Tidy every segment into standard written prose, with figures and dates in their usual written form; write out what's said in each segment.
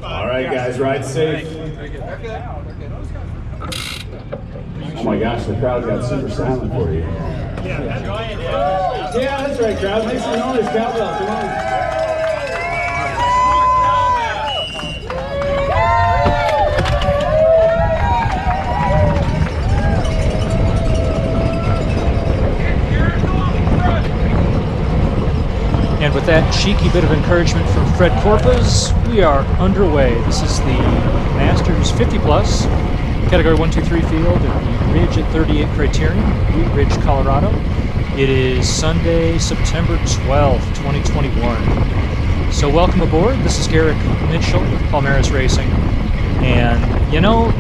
All right, guys, ride safe. Oh my gosh, the crowd got super silent for you. Yeah, that's right, crowd. Make some noise, cowbell. Come on. And with that cheeky bit of encouragement from Fred Corpus, we are underway. This is the Masters 50 Plus, Category 1, 2, 3 field at the Ridge at 38 Criterium, Wheat Ridge, Colorado. It is Sunday, September 12th, 2021. So welcome aboard. This is Garrick Mitchell with Palmaris Racing. And you know,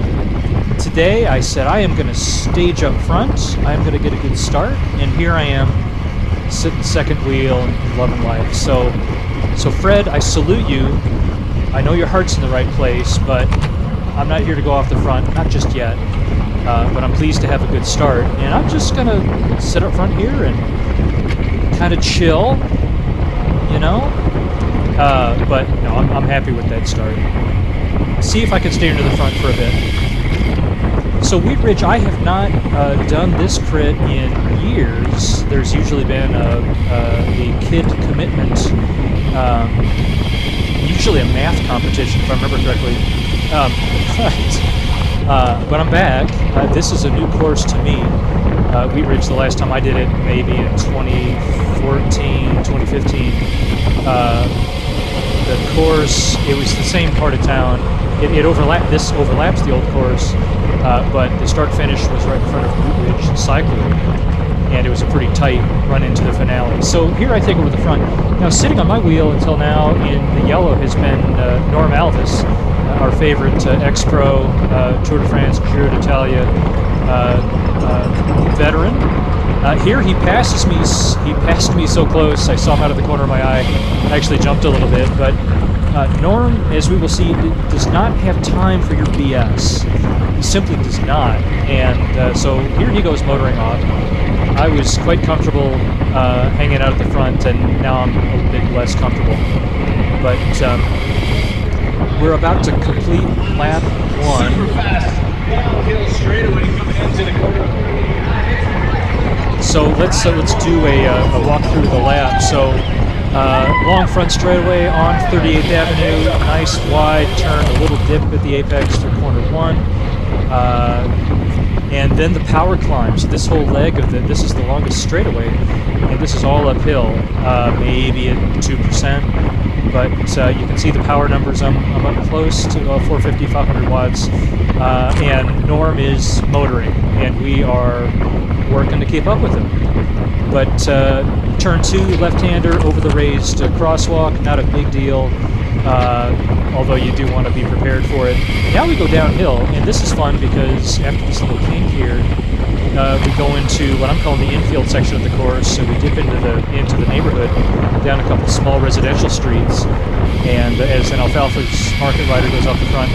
today I said I am going to stage up front. I am going to get a good start. And here I am, sitting second wheel and loving life. So Fred, I salute you. I know your heart's in the right place, but I'm not here to go off the front, not just yet. But I'm pleased to have a good start, and I'm just gonna sit up front here and kind of chill, you know. But no, I'm happy with that start. See if I can stay into the front for a bit. So Wheat Ridge, I have not done this crit in years. There's usually been a kid commitment, usually a math competition, if I remember correctly. But I'm back. This is a new course to me. Wheat Ridge, the last time I did it, maybe in 2014, 2015. The course, it was the same part of town. It overlapped. This overlaps the old course, but the start-finish was right in front of Wheat Ridge Cycling, and it was a pretty tight run into the finale. So here I take over the front. Now, sitting on my wheel until now in the yellow has been Norm Alvis, our favorite ex-pro Tour de France, Giro d'Italia veteran. Here he passes me. He passed me so close. I saw him out of the corner of my eye. I actually jumped a little bit, but Norm, as we will see, does not have time for your BS. He simply does not. And so here he goes motoring off. I was quite comfortable hanging out at the front, and now I'm a little bit less comfortable. But we're about to complete lap 1. Super fast downhill straightaway coming into the corner. So let's do a walk through the lap. So long front straightaway on 38th Avenue, nice wide turn, a little dip at the apex through corner 1, and then the power climb. So this whole leg of this is the longest straightaway, and this is all uphill, maybe at 2%, but you can see the power numbers. I'm up close to 450, 500 watts, and Norm is motoring, and we are working to keep up with him. But turn 2, left-hander over the raised crosswalk, not a big deal, although you do want to be prepared for it. Now we go downhill, and this is fun because after this little kink here, we go into what I'm calling the infield section of the course. So we dip into the neighborhood, down a couple small residential streets, and as an Alfalfa's market rider goes off the front.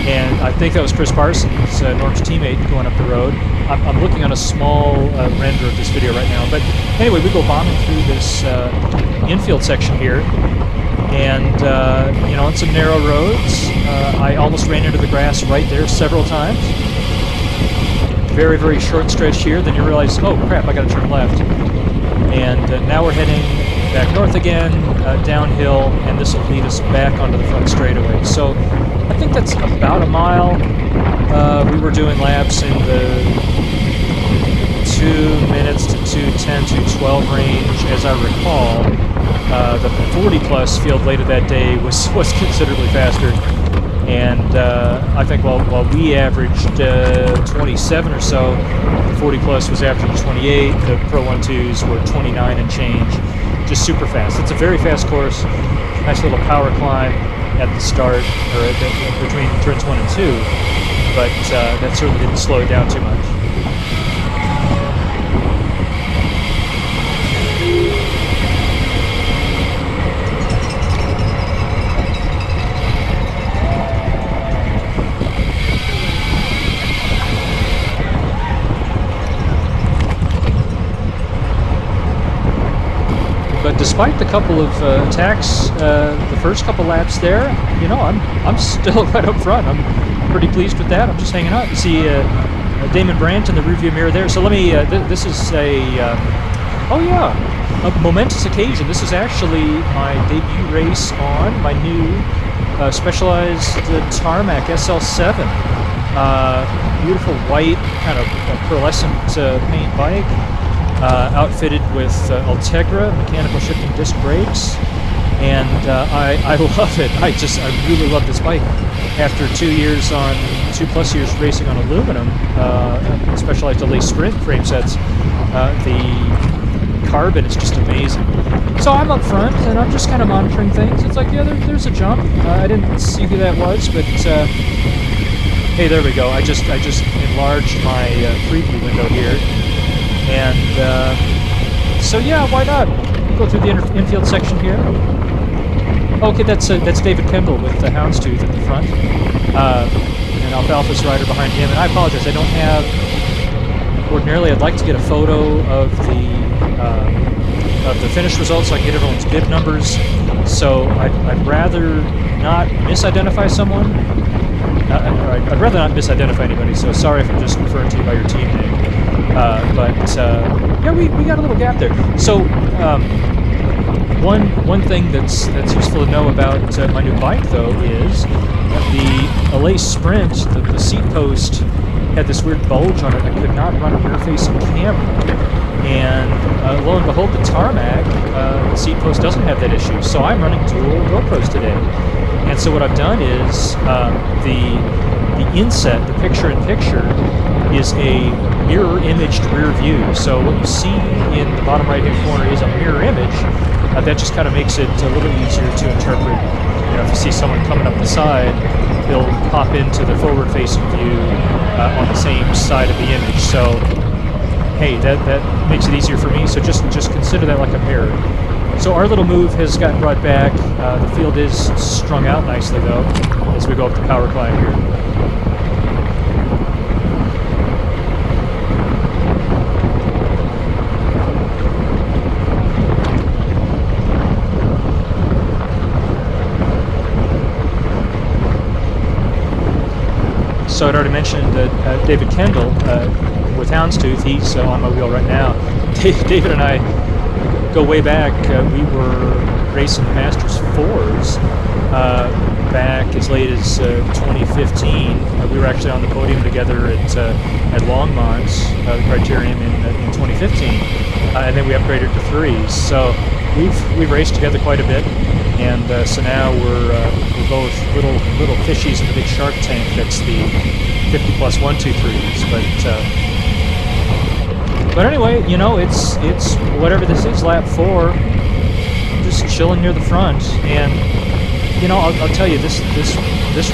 And I think that was Chris Parsons, Norm's teammate, going up the road. I'm looking on a small render of this video right now. But anyway, we go bombing through this infield section here. And, you know, on some narrow roads. I almost ran into the grass right there several times. Very, very short stretch here. Then you realize, oh, crap, I got to turn left. And now we're heading back north again, downhill, and this will lead us back onto the front straightaway. So I think that's about a mile. We were doing laps in the 2 minutes to 2:10, 2:12 range, as I recall. The 40-plus field later that day was considerably faster. And I think while we averaged 27 or so, the 40-plus was averaging 28. The Pro 1-2s were 29 and change. Just super fast. It's a very fast course. Nice little power climb at the start, or between turns 1 and 2. But that certainly didn't slow it down too much. despite the couple of attacks, the first couple laps there, you know, I'm still right up front. I'm pretty pleased with that. I'm just hanging out. You see Damon Brandt in the rearview mirror there. So let me. This is a a momentous occasion. This is actually my debut race on my new Specialized Tarmac SL7. Beautiful white kind of pearlescent paint bike. Outfitted with Ultegra mechanical shifting disc brakes, and I love it. I really love this bike. After 2 plus years racing on aluminum, Specialized delay sprint frame sets, the carbon is just amazing. So I'm up front and I'm just kind of monitoring things. It's like, yeah, there's a jump. I didn't see who that was, but hey, there we go. I just enlarged my preview window here. And so yeah, why not? We'll go through the infield section here. Okay, that's David Kendall with the Houndstooth at the front, and Alfalfa's rider behind him. And I apologize, I don't have. Ordinarily, I'd like to get a photo of the finished results so I can get everyone's bib numbers. So I'd rather not misidentify someone. I'd rather not misidentify anybody. So sorry if I'm just referring to you by your team name. Yeah, we got a little gap there. So one thing that's useful to know about my new bike, though, is the LA Sprint, the seat post had this weird bulge on it. I could not run a rear-facing camera. And lo and behold, the Tarmac, the seat post doesn't have that issue. So I'm running dual GoPros today. And so what I've done is the inset, the picture-in-picture, is a mirror-imaged rear view. So what you see in the bottom right-hand corner is a mirror image. That just kind of makes it a little easier to interpret. You know, if you see someone coming up the side, they'll pop into the forward-facing view on the same side of the image. So, hey, that makes it easier for me. So just consider that like a mirror. So our little move has gotten brought back. The field is strung out nicely, though, as we go up the power climb here. So I'd already mentioned David Kendall with Houndstooth. He's on my wheel right now. David and I go way back. We were racing the Masters 4s back as late as 2015. We were actually on the podium together at Longmont, the Criterium in 2015, and then we upgraded to 3s. So we've raced together quite a bit. And so now we're both little fishies in the big shark tank. That's the 50 plus 123s. But anyway, you know, it's whatever this is, lap 4. I'm just chilling near the front, and you know, I'll tell you, this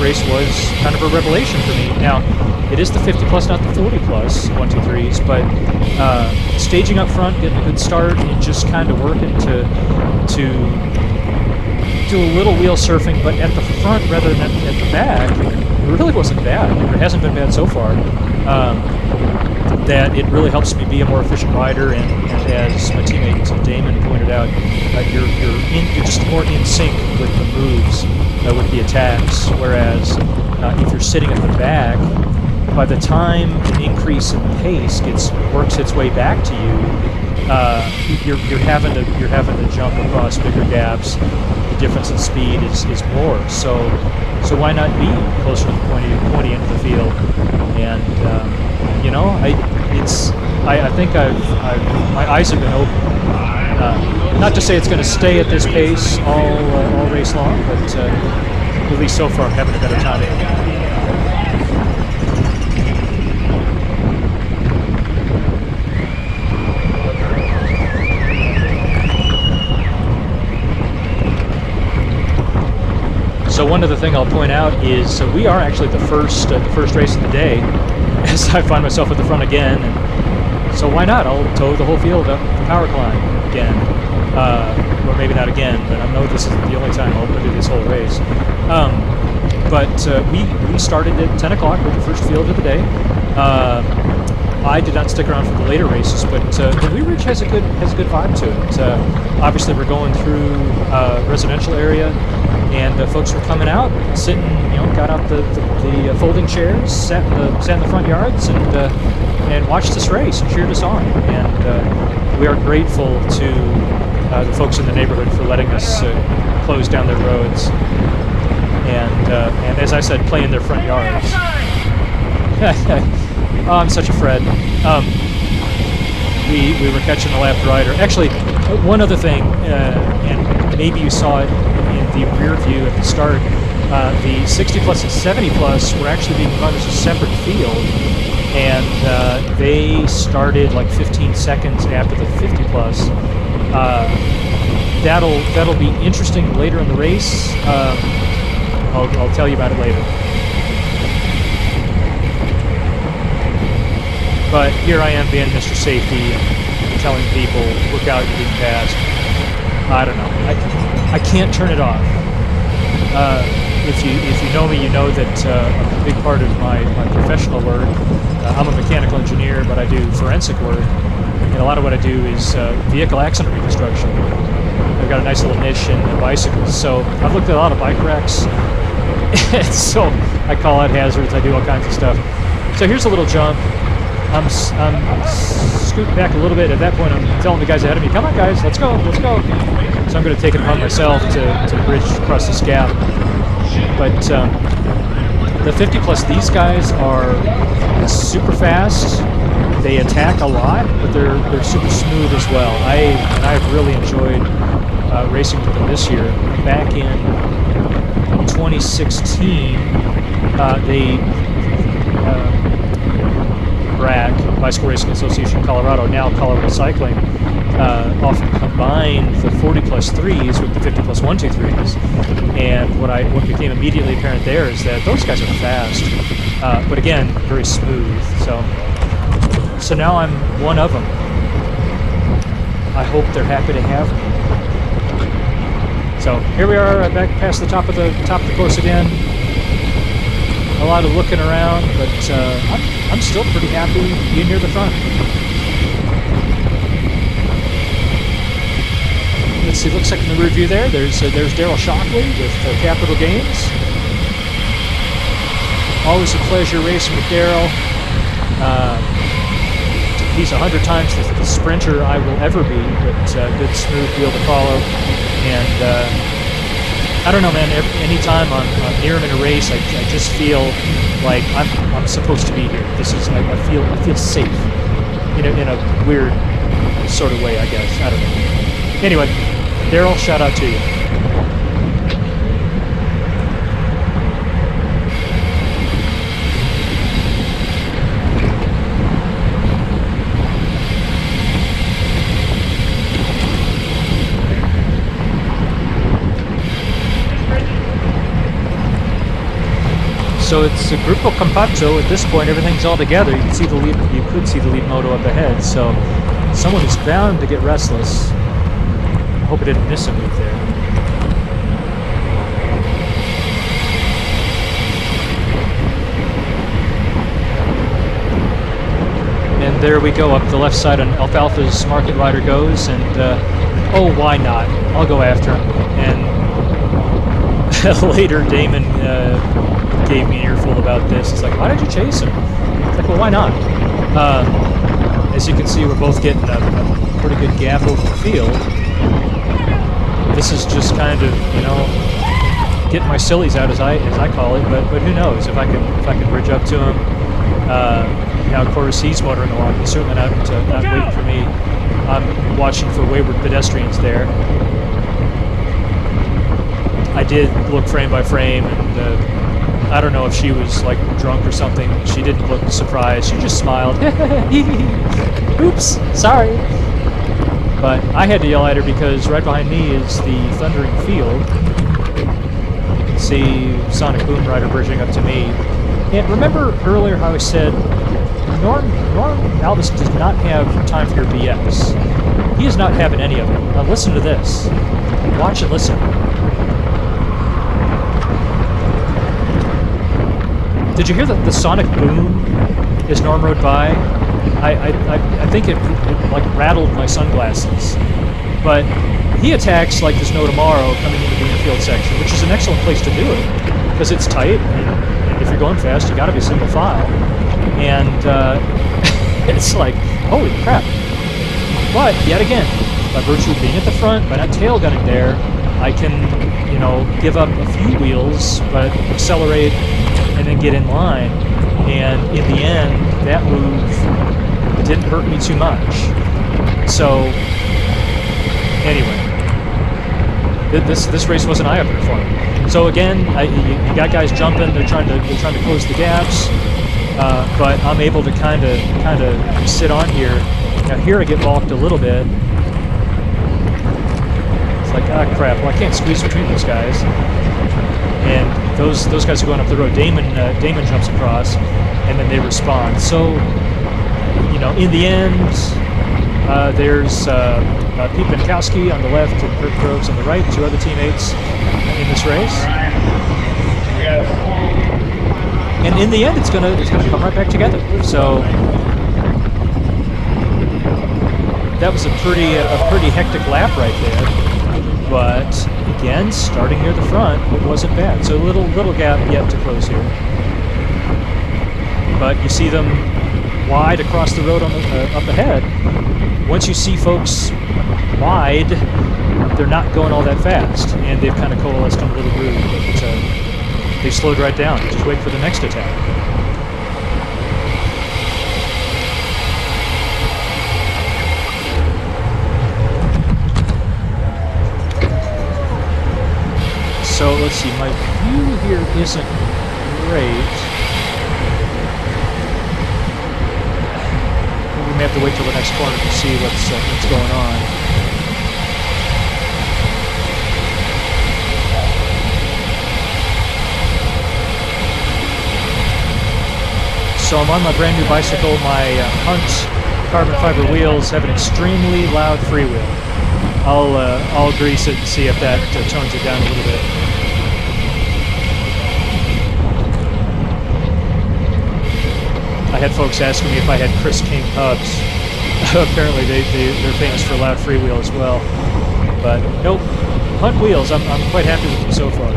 race was kind of a revelation for me. Now, it is the 50 plus, not the 40 plus 123s, but staging up front, getting a good start, and just kind of working to do a little wheel surfing, but at the front rather than at the back, it really wasn't bad. It hasn't been bad so far. That it really helps me be a more efficient rider, and as my teammate Damon pointed out, you're just more in sync with the moves, with the attacks. Whereas if you're sitting at the back, by the time an increase in pace works its way back to you, you're having to jump across bigger gaps. The difference in speed is more. So why not be closer to the pointy end of the field? And you know, I think my eyes have been open. Not to say it's going to stay at this pace all race long, but at least so far I'm having a better time. So one other thing I'll point out is we are actually the first race of the day, as I find myself at the front again. And so why not? I'll tow the whole field up the power climb again. Or maybe not again, but I know this isn't the only time I'll do this whole race. But we started at 10 o'clock with the first field of the day. I did not stick around for the later races, but the Wheat Ridge has a good vibe to it. Obviously, we're going through a residential area, and folks were coming out, sitting, got out the folding chairs, sat in the front yards, and watched this race and cheered us on. And we are grateful to the folks in the neighborhood for letting us close down their roads, and as I said, play in their front yards. Oh, I'm such a Fred. We were catching the left rider. Actually, one other thing, and maybe you saw it in the rear view at the start, the 60 plus and 70 plus were actually being run as a separate field, and they started like 15 seconds after the 50 plus. That'll be interesting later in the race. I'll tell you about it later. But here I am being Mr. Safety and telling people, look out, you're being passed. I don't know. I can't turn it off. If you know me, you know that a big part of my professional work, I'm a mechanical engineer, but I do forensic work. And a lot of what I do is vehicle accident reconstruction. I've got a nice little niche in bicycles. So I've looked at a lot of bike wrecks. So I call out hazards. I do all kinds of stuff. So here's a little jump. I'm scooting back a little bit. At that point, I'm telling the guys ahead of me, come on, guys, let's go, let's go. So I'm going to take it upon myself to bridge across this gap. But the 50 plus, these guys are super fast. They attack a lot, but they're super smooth as well. I've really enjoyed racing with them this year. Back in 2016, they BRAC, Bicycle Racing Association Colorado, now Colorado Cycling, often combine the 40 plus 3s with the 50 plus 123s. And what became immediately apparent there is that those guys are fast, but again, very smooth. So now I'm one of them. I hope they're happy to have me. So here we are, back past the top of the course again. A lot of looking around, but I'm still pretty happy being near the front. Let's see, looks like in the rear view there's Daryl Shockley with Capital Games. Always a pleasure racing with Daryl. He's 100 times the sprinter I will ever be, but good smooth wheel to follow. And I don't know, man. Anytime I'm near him in a race, I just feel like I'm supposed to be here. I feel safe in a weird sort of way, I guess. I don't know. Anyway, Daryl, shout out to you. So it's a Gruppo Compacto at this point. Everything's all together. You could see the lead moto up ahead. So someone is bound to get restless. I hope I didn't miss a move there. And there we go, up the left side on Alfalfa's Market Rider goes, and oh, why not? I'll go after him. And later, Damon gave me an earful about this. It's like, why did you chase him? It's like, well, why not? As you can see, we're both getting a pretty good gap over the field. This is just kind of, getting my sillies out, as I call it. But who knows if I can bridge up to him. Now, of course, he's motoring along. He's certainly not waiting for me. I'm watching for wayward pedestrians there. I did look frame by frame, and I don't know if she was like drunk or something. She didn't look surprised. She just smiled. Oops, sorry. But I had to yell at her because right behind me is the thundering field. You can see Sonic Boom Rider bridging up to me. And remember earlier how I said Norm Aldis does not have time for your BS. He is not having any of it. Now listen to this. Watch and listen. Did you hear the sonic boom as Norm rode by, I think it like rattled my sunglasses. But he attacks like there's no tomorrow coming into the infield section, which is an excellent place to do it because it's tight, and if you're going fast, you got to be single file. And it's like, holy crap! But yet again, by virtue of being at the front, by not tail gunning there, I can, you know, give up a few wheels, but accelerate and then get in line. And in the end, that move didn't hurt me too much. So anyway, this race was an eye-opener for me. So again, you got guys jumping. They're trying to close the gaps, but I'm able to kind of sit on here. Now here I get balked a little bit. It's like, ah, crap. Well, I can't squeeze between those guys. And those guys are going up the road. Damon jumps across, and then they respond. So, you know, in the end, there's Pete Benkowski on the left and Kurt Groves on the right, two other teammates in this race. And in the end, it's gonna come right back together. So that was a pretty hectic lap right there. But again, starting near the front, it wasn't bad. So a little gap yet to close here. But you see them wide across the road on the, up ahead. Once you see folks wide, they're not going all that fast, and they've kind of coalesced in a little groove. But they slowed right down. Just wait for the next attack. So let's see, my view here isn't great. We may have to wait till the next corner to see what's going on. So I'm on my brand new bicycle. My Hunt carbon fiber wheels have an extremely loud freewheel. I'll grease it and see if that tones it down a little bit. I had folks asking me if I had Chris King hubs. Apparently they're famous for loud freewheel as well. But nope, Hunt wheels, I'm quite happy with them so far.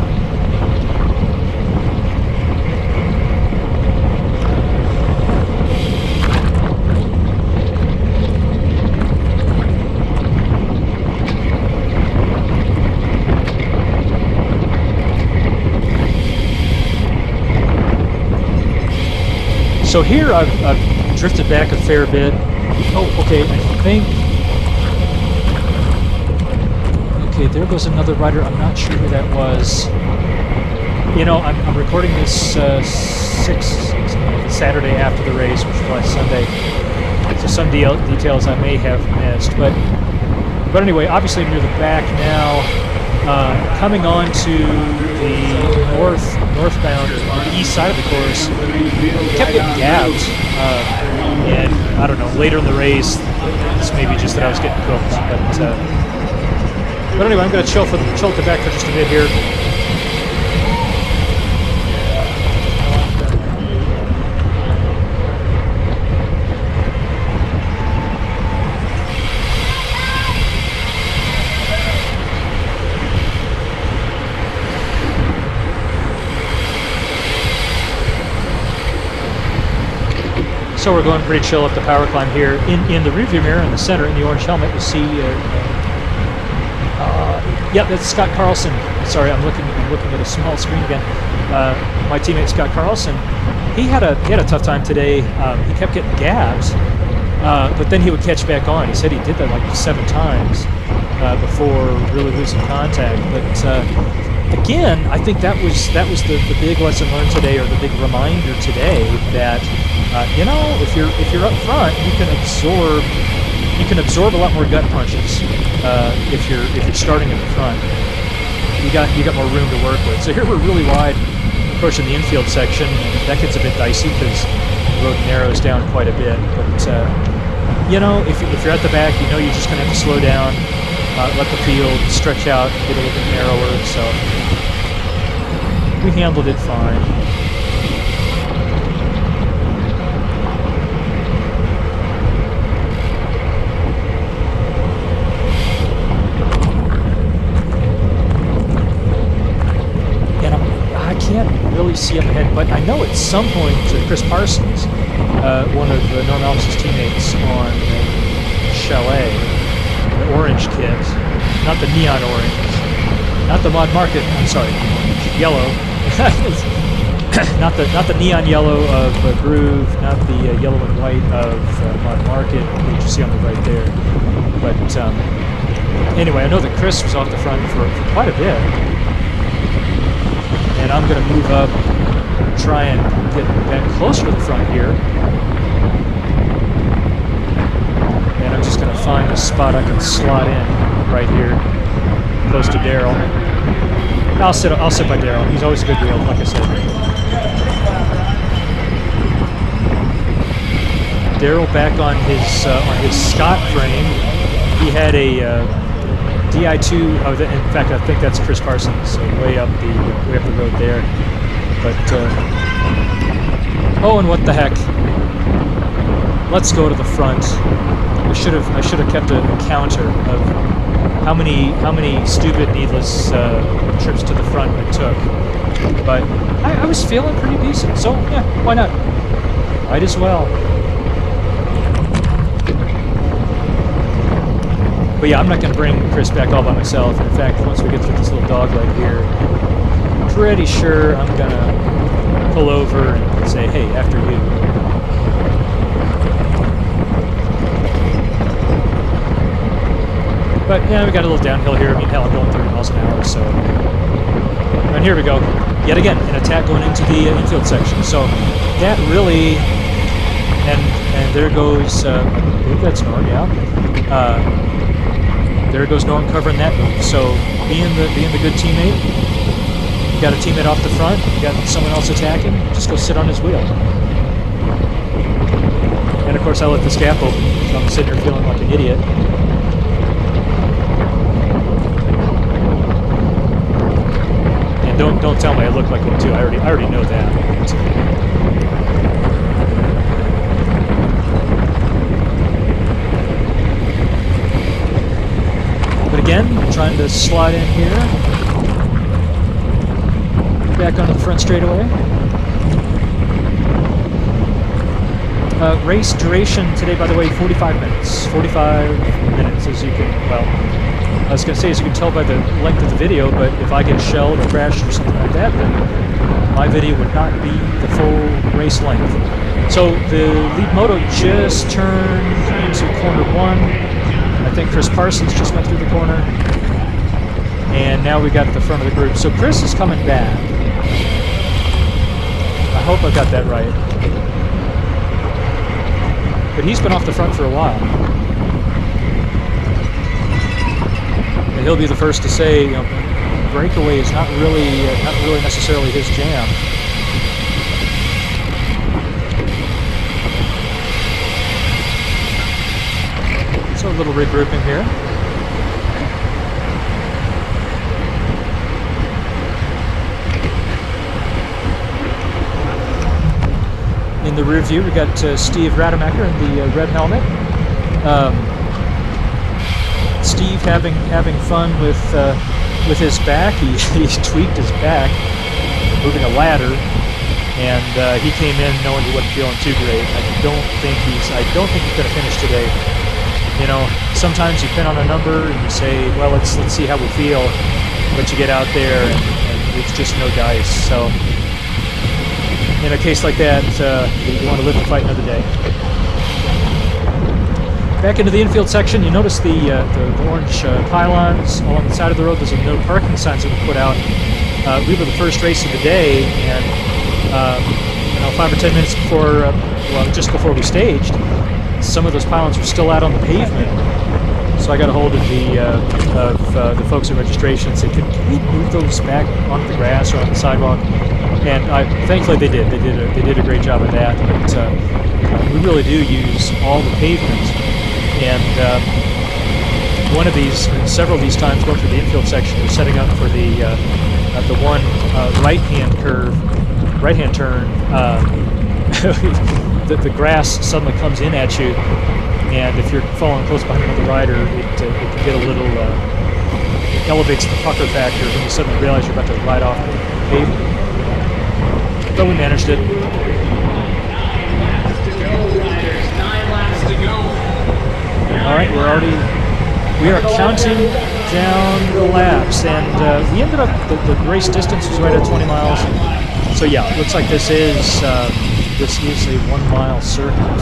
So here I've drifted back a fair bit. Oh, okay, I think... Okay, there goes another rider. I'm not sure who that was. You know, I'm recording this Saturday after the race, which was last Sunday. So some details I may have missed. But anyway, obviously I'm near the back now. Coming on to the northbound, on the east side of the course, kept getting gapped, and I don't know, later in the race, it's maybe just that I was getting cooked, but anyway, I'm going to chill at the back for just a bit here. So we're going pretty chill up the power climb here. In the rearview mirror in the center, in the orange helmet, you see, yeah, that's Scott Carlson. Sorry, I'm looking at a small screen again. My teammate Scott Carlson, he had a tough time today. He kept getting gaps, but then he would catch back on. He said he did that like 7 times before really losing contact. But again, I think that was the big lesson learned today, or the big reminder today that. You know, if you're up front, you can absorb a lot more gut punches. If you're starting at the front, you got more room to work with. So here we're really wide, approaching the infield section. That gets a bit dicey because the road narrows down quite a bit. But you know, if you're at the back, you know you're just going to have to slow down, let the field stretch out, get a little bit narrower. So we handled it fine. can't really see up ahead, but I know at some point Chris Parsons, one of Norm Alex's teammates on Chalet, the orange kit, not the neon orange, not the Mod Market, I'm sorry, yellow, not the neon yellow of Groove, not the yellow and white of Mod Market, which you see on the right there. But anyway, I know that Chris was off the front for quite a bit. And I'm going to move up, try and get back closer to the front here. And I'm just going to find a spot I can slot in right here, close to Daryl. I'll sit by Daryl. He's always a good wheel, like I said. Daryl back on his Scott frame. He had a Di2. Oh, in fact, I think that's Chris Parsons, way up the road there. But oh, and what the heck? Let's go to the front. I should have kept a counter of how many stupid, needless trips to the front I took. But I was feeling pretty decent, so yeah, why not? Might as well. But yeah, I'm not going to bring Chris back all by myself. In fact, once we get through this little dogleg here, I'm pretty sure I'm going to pull over and say, hey, after you. But yeah, we got a little downhill here. I mean, hell, I'm going 30 miles an hour, so. And here we go. Yet again, an attack going into the infield section. So that really, and there goes, I believe that's Norm, yeah. There goes Norm covering that move. So being the good teammate, you got a teammate off the front, you got someone else attacking, just go sit on his wheel. And of course I let this gap open, so I'm sitting here feeling like an idiot. And don't tell me I look like one too. I already know that. But again, trying to slide in here. Back onto the front straightaway. Race duration today, by the way, 45 minutes. 45 minutes, as you can, well, I was going to say, as you can tell by the length of the video, but if I get shelled or crashed or something like that, then my video would not be the full race length. So the lead moto just turned into corner 1. I think Chris Parsons just went through the corner. And now we got the front of the group. So Chris is coming back. I hope I got that right. But he's been off the front for a while. And he'll be the first to say, you know, breakaway is not really necessarily his jam. So a little regrouping here. In the rear view, we got Steve Rademacher in the red helmet. Steve having fun with his back. He's tweaked his back, moving a ladder, and he came in knowing he wasn't feeling too great. I don't think he's going to finish today. You know, sometimes you pin on a number and you say, well, let's see how we feel, but you get out there and it's just no dice. So in a case like that, you want to live to fight another day. Back into the infield section, you notice the orange pylons along the side of the road. There's no parking signs that were put out. We were the first race of the day, and 5 or 10 minutes before, just before we staged, some of those pylons were still out on the pavement. So I got a hold of the folks at registration and said, "Can we move those back onto the grass or on the sidewalk?" And thankfully they did. They did a great job of that. But we really do use all the pavement. And several of these times going through the infield section, we're setting up for the one right-hand turn. The grass suddenly comes in at you, and if you're following close behind another rider, it can get a little. It elevates the pucker factor when you suddenly realize you're about to ride off the pavement. but we managed it. All right, we are counting down the laps, and we ended up, the race distance was right at 20 miles. So yeah, it looks like this is a 1 mile circuit.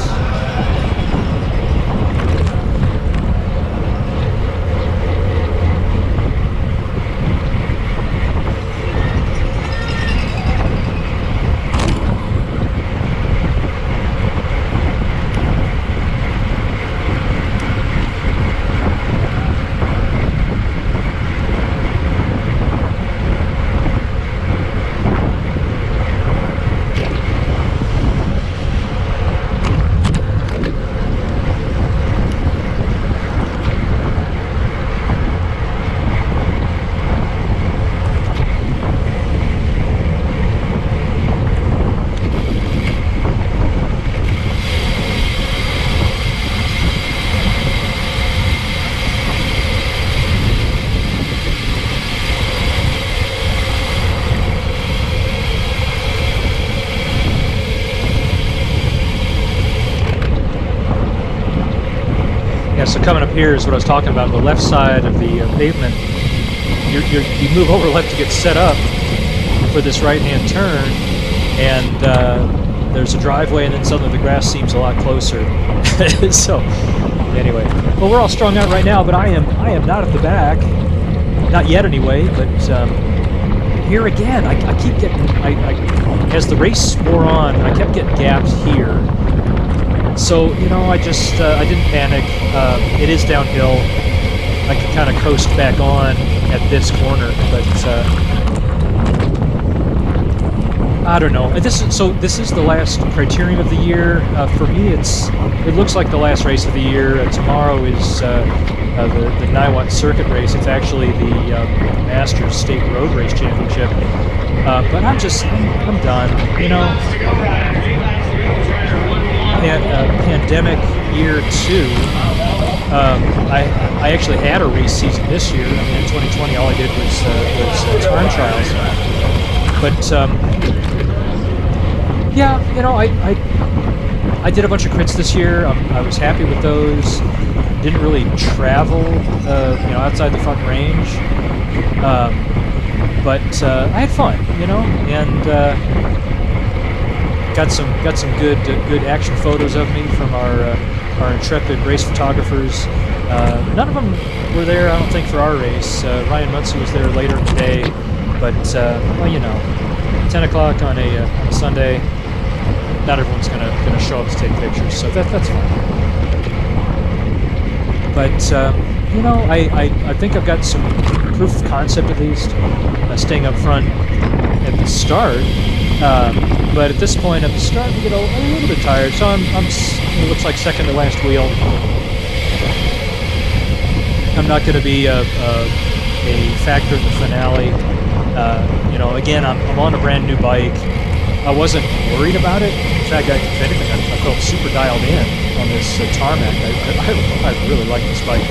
Yeah, so coming up here is what I was talking about. The left side of the pavement, you move over left to get set up for this right-hand turn, and there's a driveway, and then suddenly the grass seems a lot closer. So, anyway, well, we're all strung out right now, but I am not at the back, not yet anyway. But here again, I keep getting, as the race wore on, I kept getting gapped here. So, you know, I didn't panic. It is downhill. I can kind of coast back on at this corner, but I don't know. This is the last Criterium of the year. For me, it looks like the last race of the year. Tomorrow is the Niwot Circuit race. It's actually the Masters State Road Race Championship. But I'm done. You know. Pandemic year 2. I actually had a race season this year. I mean, in 2020, all I did was time trials. But yeah, you know, I did a bunch of crits this year. I was happy with those. Didn't really travel, you know, outside the front range. But I had fun, you know, and. Got some good action photos of me from our intrepid race photographers. None of them were there, I don't think, for our race. Ryan Muncie was there later in the day, but well, you know, 10 o'clock on a Sunday, not everyone's gonna show up to take pictures, so that's fine. But you know, I think I've got some proof of concept at least, staying up front at the start. But at this point, I'm starting to get a little bit tired, so it looks like second to last wheel. I'm not going to be a factor in the finale. You know, again, I'm on a brand new bike. I wasn't worried about it. In fact, if anything, I felt super dialed in on this tarmac. I really like this bike.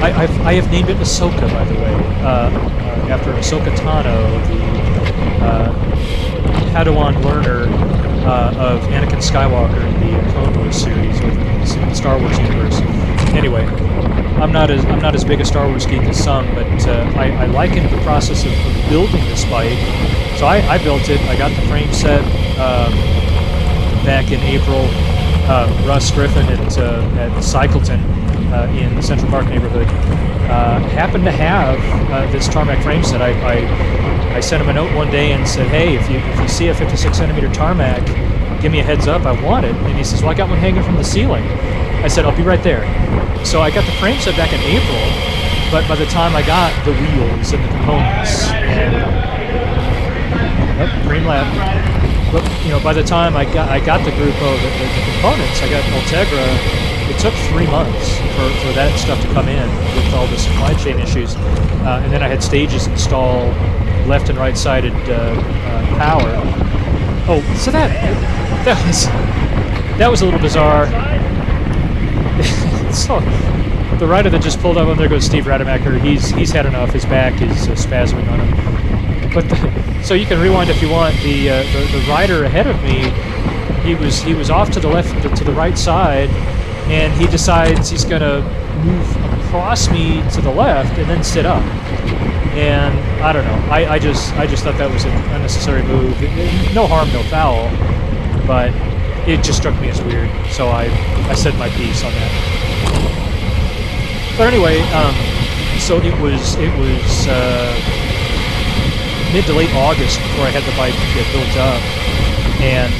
I have named it Ahsoka, by the way, after Ahsoka Tano, the Padawan learner of Anakin Skywalker in the Clone Wars series, or the Star Wars universe. Anyway, I'm not as big a Star Wars geek as some, but I likened the process of building this bike. So I built it. I got the frame set back in April. Russ Griffin at Cycleton in the Central Park neighborhood happened to have this tarmac frame set. I sent him a note one day and said, hey, if you see a 56 centimeter tarmac, give me a heads up, I want it. And he says, well, I got one hanging from the ceiling. I said, I'll be right there. So I got the frame set back in April, but by the time I got the wheels and the components, and green lap. But you know, by the time I got the Grupo, the components, I got Ultegra. It took 3 months for that stuff to come in with all the supply chain issues, and then I had stages installed, left and right sided power. Oh, so that was a little bizarre. So the rider that just pulled up, there goes Steve Rademacher. He's had enough. His back is spasming on him. But so you can rewind if you want. The rider ahead of me, he was off to the left, to the right side, and he decides he's gonna move across me to the left and then sit up. And I don't know. I just thought that was an unnecessary move. No harm, no foul, but it just struck me as weird. So I said my piece on that. But anyway, so it was mid to late August before I had the bike get built up, and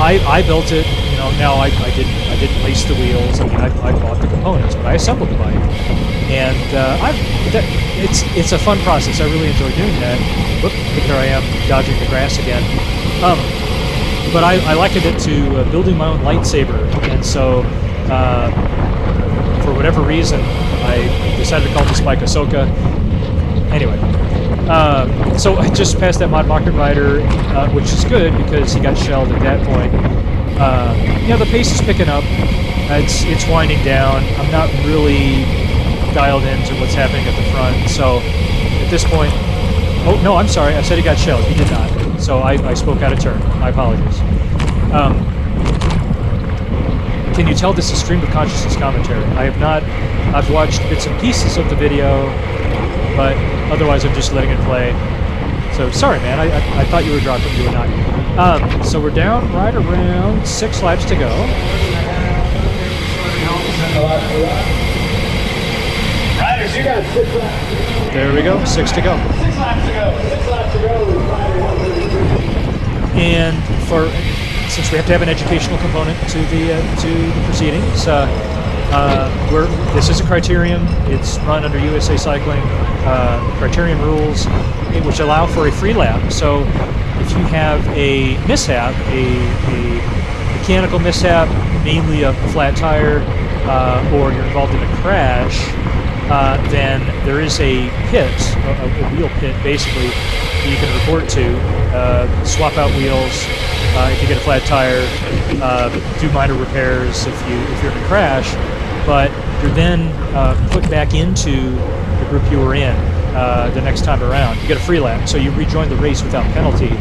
I built it. You know, now I didn't lace the wheels. I mean, I bought the components, but I assembled the bike, and it's a fun process. I really enjoy doing that. Whoop, here I am dodging the grass again. But I likened it to building my own lightsaber, and so for whatever reason, I decided to call this bike Ahsoka. Anyway, so I just passed that mod market rider, which is good because he got shelled at that point. You know, the pace is picking up. It's winding down. I'm not really dialed into what's happening at the front. So at this point, oh no, I'm sorry. I said he got shelled. He did not. So I spoke out of turn. My apologies. Can you tell this is stream of consciousness commentary? I have not. I've watched bits and pieces of the video, but otherwise I'm just letting it play. So sorry, man. I thought you were dropping. You were not. So we're down right around 6 laps to go. Riders, you got 6 laps. There we go. 6 to go. 6 laps to go. 6 laps to go. And since we have to have an educational component to the proceedings, this is a Criterium. It's run under USA Cycling Criterium rules, which allow for a free lap. So if you have a mishap, a mechanical mishap, mainly a flat tire, or you're involved in a crash, then there is a pit, a wheel pit, basically, that you can report to. Swap out wheels if you get a flat tire, do minor repairs if you're in a crash, but you're then put back into the group you were in the next time around. You get a free lap, so you rejoin the race without penalty,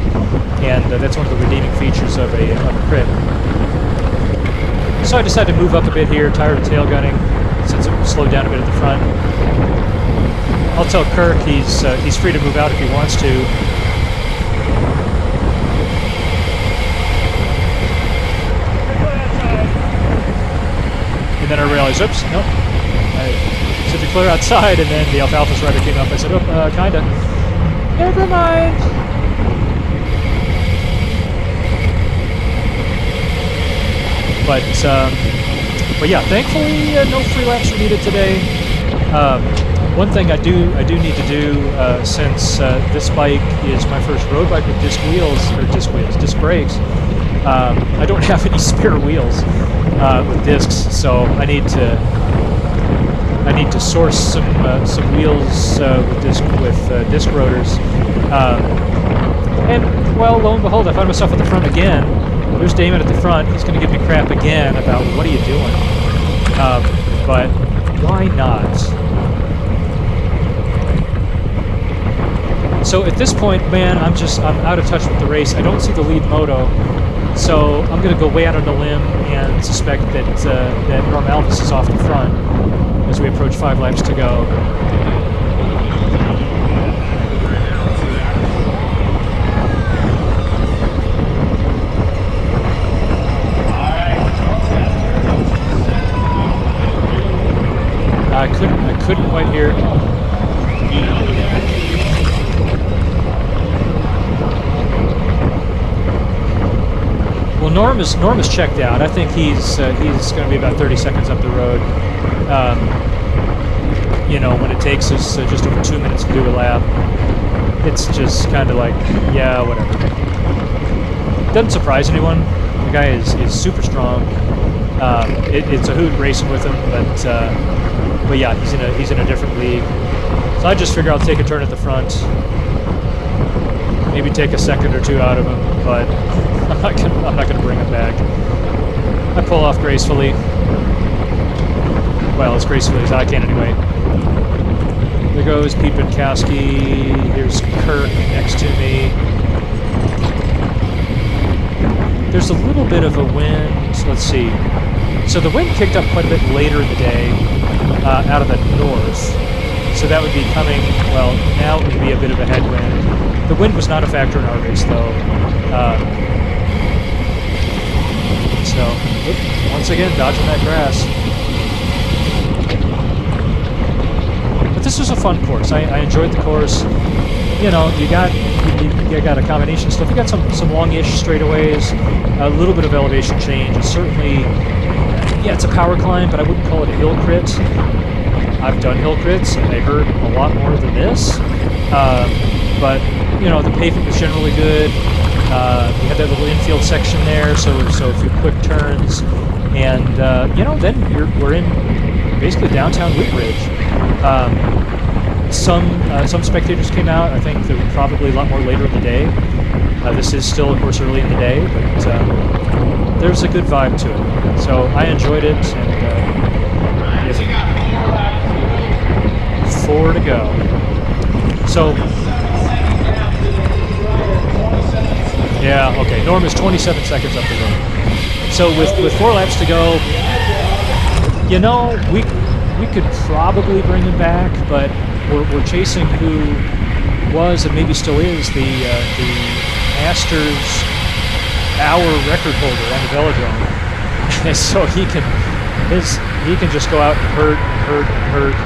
and that's one of the redeeming features of a crit. So I decided to move up a bit here, tired of tail gunning, since it slowed down a bit at the front. I'll tell Kirk he's free to move out if he wants to. And then I realized, oops, nope. I said to clear outside, and then the Alfalfa's rider came up. I said, oh, kinda. Never mind. But yeah, thankfully no free laps were needed today. One thing I do need to do since this bike is my first road bike with disc brakes. I don't have any spare wheels with discs, so I need to source some wheels with disc rotors. And well, lo and behold, I found myself at the front again. There's Damon at the front. He's going to give me crap again about what are you doing? But why not? So at this point, man, I'm out of touch with the race. I don't see the lead moto, so I'm going to go way out on a limb and suspect that Norm Alvis is off the front as we approach 5 laps to go. I couldn't quite hear. Well, Norm is checked out. I think he's going to be about 30 seconds up the road. You know, when it takes us just over 2 minutes to do a lap, it's just kind of like, yeah, whatever. Doesn't surprise anyone. The guy is super strong. It's a hoot racing with him, but yeah, he's in a different league. So I just figure I'll take a turn at the front, maybe take a second or two out of him, but I'm not gonna bring him back. I pull off gracefully. Well, as gracefully as I can anyway. There goes Pete Binkowski. Here's Kirk next to me. There's a little bit of a wind. Let's see. So the wind kicked up quite a bit later in the day out of the north. So that would be coming, well, now it would be a bit of a headwind. The wind was not a factor in our race, though. So, once again, dodging that grass. But this was a fun course. I enjoyed the course. You know, you got a combination of stuff. You got some longish straightaways, a little bit of elevation change. It's certainly, yeah, it's a power climb, but I wouldn't call it a hill crit. I've done hill crits, and they hurt a lot more than this. But you know, the pavement was generally good. We had that little infield section there, so a few quick turns, and you know, then we're in basically downtown Woodbridge. Some spectators came out. I think they're probably a lot more later in the day. This is still, of course, early in the day, but there's a good vibe to it. So I enjoyed it, and 4 to go. So yeah, okay. Norm is 27 seconds up the road. So with 4 laps to go, you know, we could probably bring him back, but we're chasing who was and maybe still is the Masters hour record holder on the velodrome. So he can just go out and hurt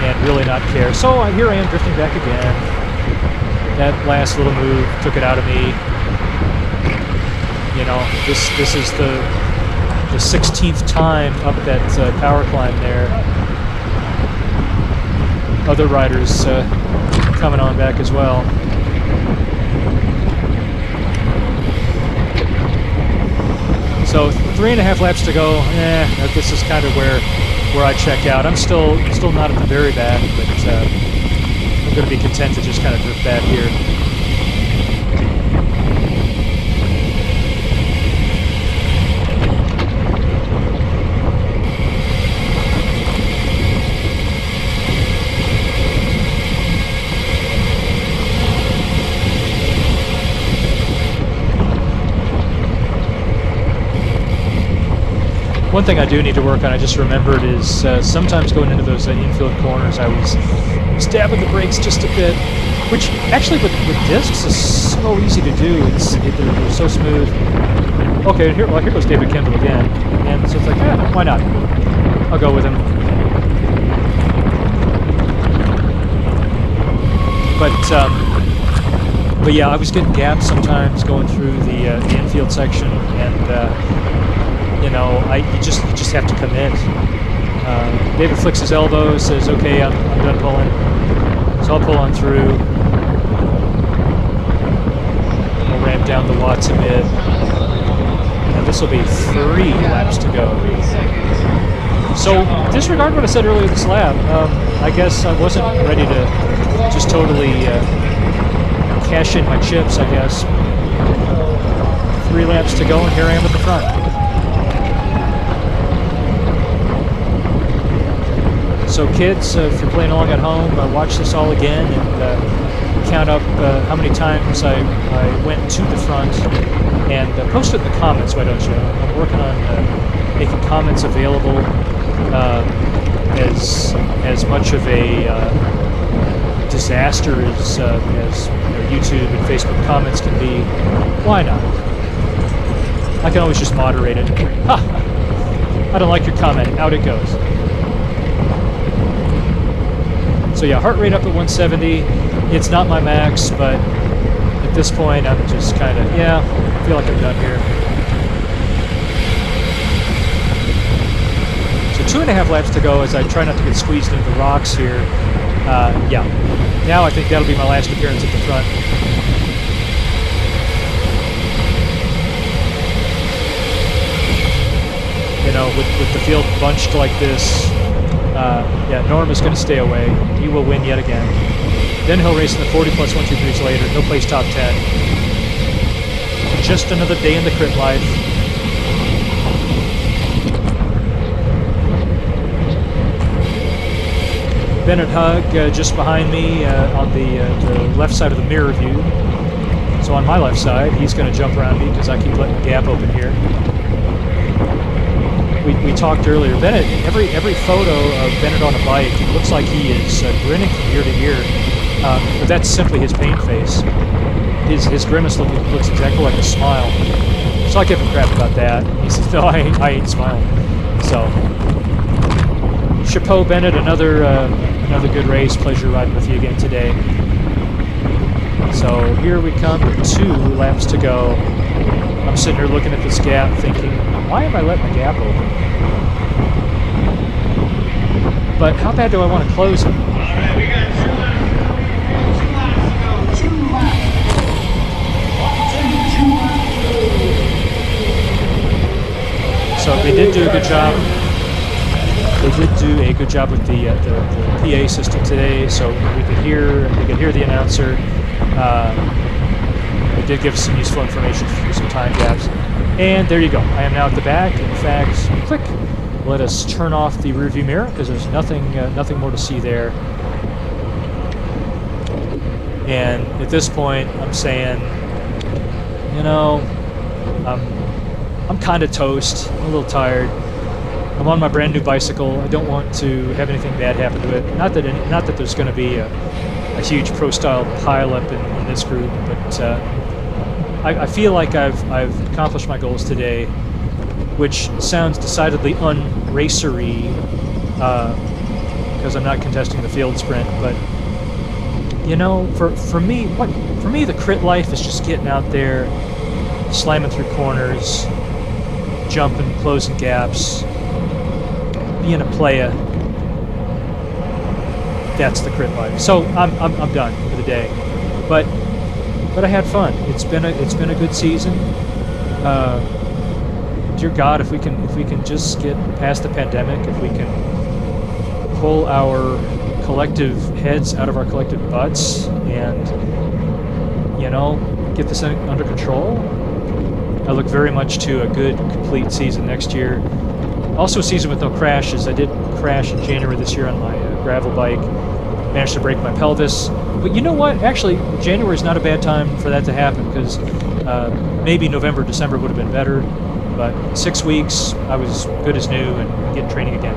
and really not care. So here I am drifting back again. That last little move took it out of me. You know, this is the 16th time up that power climb there. Other riders coming on back as well. So 3.5 laps to go. This is kind of where I check out. I'm still not at the very back, but I'm going to be content to just kind of drift back here. One thing I do need to work on, I just remembered, is sometimes going into those infield corners, I was dabbing the brakes just a bit, which actually with discs is so easy to do. They're so smooth. Okay, here goes David Kendall again, and so it's like, why not? I'll go with him. But yeah, I was getting gapped sometimes going through the infield section, and you know, you just have to commit. David flicks his elbow, says, "Okay, I'm done pulling." So I'll pull on through. We'll ramp down the watts a bit, and this will be 3 laps to go. So disregard what I said earlier this lap. I guess I wasn't ready to just totally cash in my chips. I guess 3 laps to go, and here I am at the front. So kids, if you're playing along at home, watch this all again and count up how many times I went to the front, and post it in the comments, why don't you? I'm working on making comments available as much of a disaster as YouTube and Facebook comments can be. Why not? I can always just moderate it. Ha! I don't like your comment. Out it goes. So yeah, heart rate up at 170. It's not my max, but at this point I'm just kind of, I feel like I'm done here. So 2.5 laps to go as I try not to get squeezed into the rocks here. Yeah, now I think that'll be my last appearance at the front. You know, with the field bunched like this, yeah, Norm is going to stay away. He will win yet again. Then he'll race in the 40 plus 1, 2, 3s later. He'll place top 10. Just another day in the crit life. Bennett Hug just behind me on the left side of the mirror view. So on my left side, he's going to jump around me because I keep letting the gap open here. We talked earlier. Bennett, every photo of Bennett on a bike, it looks like he is grinning from ear to ear, but that's simply his pain face. His grimace looks exactly like a smile. So I give him crap about that. He says, "No, I ain't smiling." So, chapeau, Bennett. Another good race. Pleasure riding with you again today. So here we come with 2 laps to go. I'm sitting here looking at this gap, thinking, why am I letting the gap open? But how bad do I want to close it? All right, we got 2 laps to go. 2 laps. 2 laps. So they did do a good job. They did do a good job with the PA system today, so we could hear the announcer. They did give us some useful information for some time gaps. And there you go. I am now at the back. In fact, click. Let us turn off the rearview mirror because there's nothing more to see there. And at this point, I'm saying, you know, I'm kind of toast. I'm a little tired. I'm on my brand new bicycle. I don't want to have anything bad happen to it. Not that there's going to be a huge pro-style pileup in this group, but I feel like I've accomplished my goals today, which sounds decidedly un-racery because I'm not contesting the field sprint. But you know, for me, the crit life is just getting out there, slamming through corners, jumping, closing gaps, being a playa. That's the crit life. So I'm done for the day, but I had fun. It's been a good season. Dear God, if we can just get past the pandemic, if we can pull our collective heads out of our collective butts and, you know, get this under control, I look very much to a good, complete season next year. Also a season with no crashes. I did crash in January this year on my gravel bike. Managed to break my pelvis. But you know what? Actually, January is not a bad time for that to happen because maybe November, December would have been better. But 6 weeks, I was good as new and getting training again.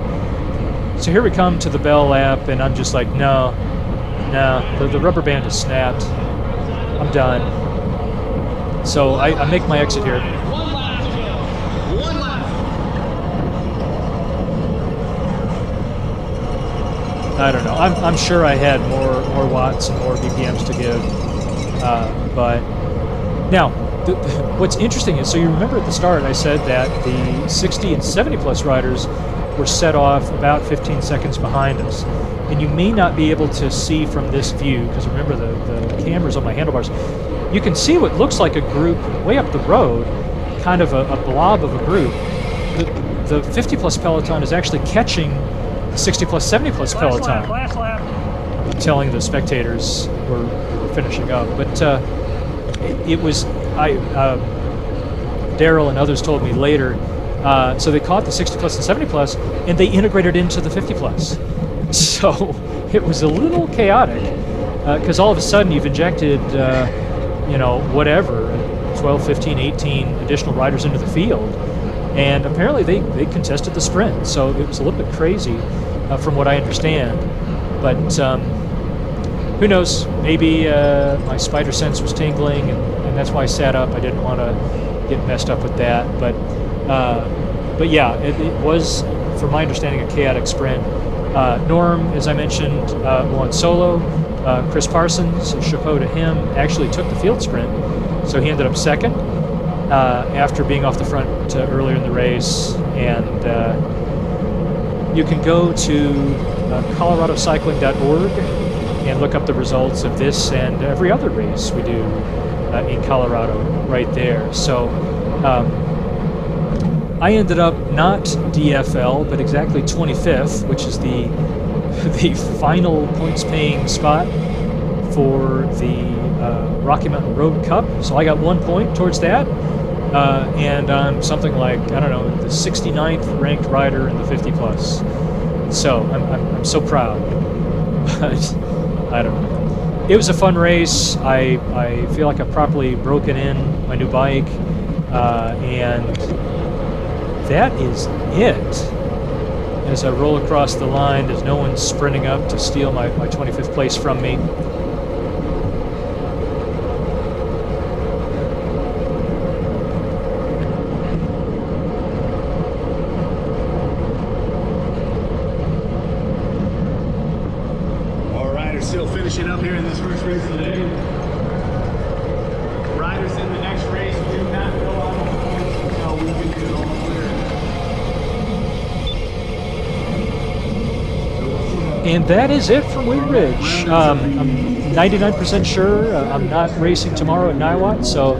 So here we come to the Bell lap, and I'm just like, no, the rubber band has snapped. I'm done. So I make my exit here. One lap to go. One lap. I don't know. I'm sure I had more watts and more BPMs to give. But now, what's interesting is, so you remember at the start I said that the 60 and 70 plus riders were set off about 15 seconds behind us. And you may not be able to see from this view, because remember the camera's on my handlebars. You can see what looks like a group way up the road, kind of a blob of a group. The 50 plus peloton is actually catching the 60 plus, 70 plus peloton. Last lap. Telling the spectators we're finishing up. But it was, Daryl and others told me later, so they caught the 60 plus and 70 plus, and they integrated into the 50 plus. So it was a little chaotic, because all of a sudden you've injected, you know, whatever, 12, 15, 18 additional riders into the field. And apparently they contested the sprint. So it was a little bit crazy from what I understand. But who knows? Maybe my spider sense was tingling, and that's why I sat up. I didn't want to get messed up with that. But yeah, it was, from my understanding, a chaotic sprint. Norm, as I mentioned, won solo. Chris Parsons, chapeau to him, actually took the field sprint. So he ended up second after being off the front earlier in the race. And you can go to coloradocycling.org and look up the results of this and every other race we do in Colorado right there. So I ended up not DFL, but exactly 25th, which is the final points-paying spot for the Rocky Mountain Road Cup. So I got 1 point towards that, and I'm something like, I don't know, the 69th ranked rider in the 50 plus. So I'm so proud. but I don't know. It was a fun race. I feel like I've properly broken in my new bike, and that is it. As I roll across the line, there's no one sprinting up to steal my 25th place from me. All riders still finishing up here in this first race of the day. Riders in the next race do not go out on points until we can get it all clear. And that is it for Wing Ridge. I'm 99% sure I'm not racing tomorrow at Niwot, so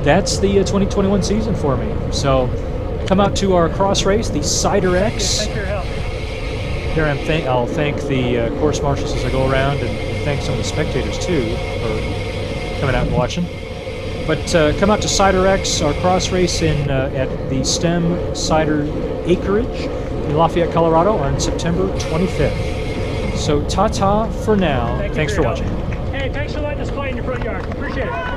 that's the 2021 season for me. So come out to our cross race, the Cider X. Thank you for your help. Here I'll thank the course marshals as I go around, and thank some of the spectators too for coming out and watching. But come out to Cider X, our cross race at the STEM Cider Acreage in Lafayette, Colorado on September 25th. So ta-ta for now. Thank you Thanks for your help. watching. Hey, thanks for letting us play in your front yard. Appreciate it.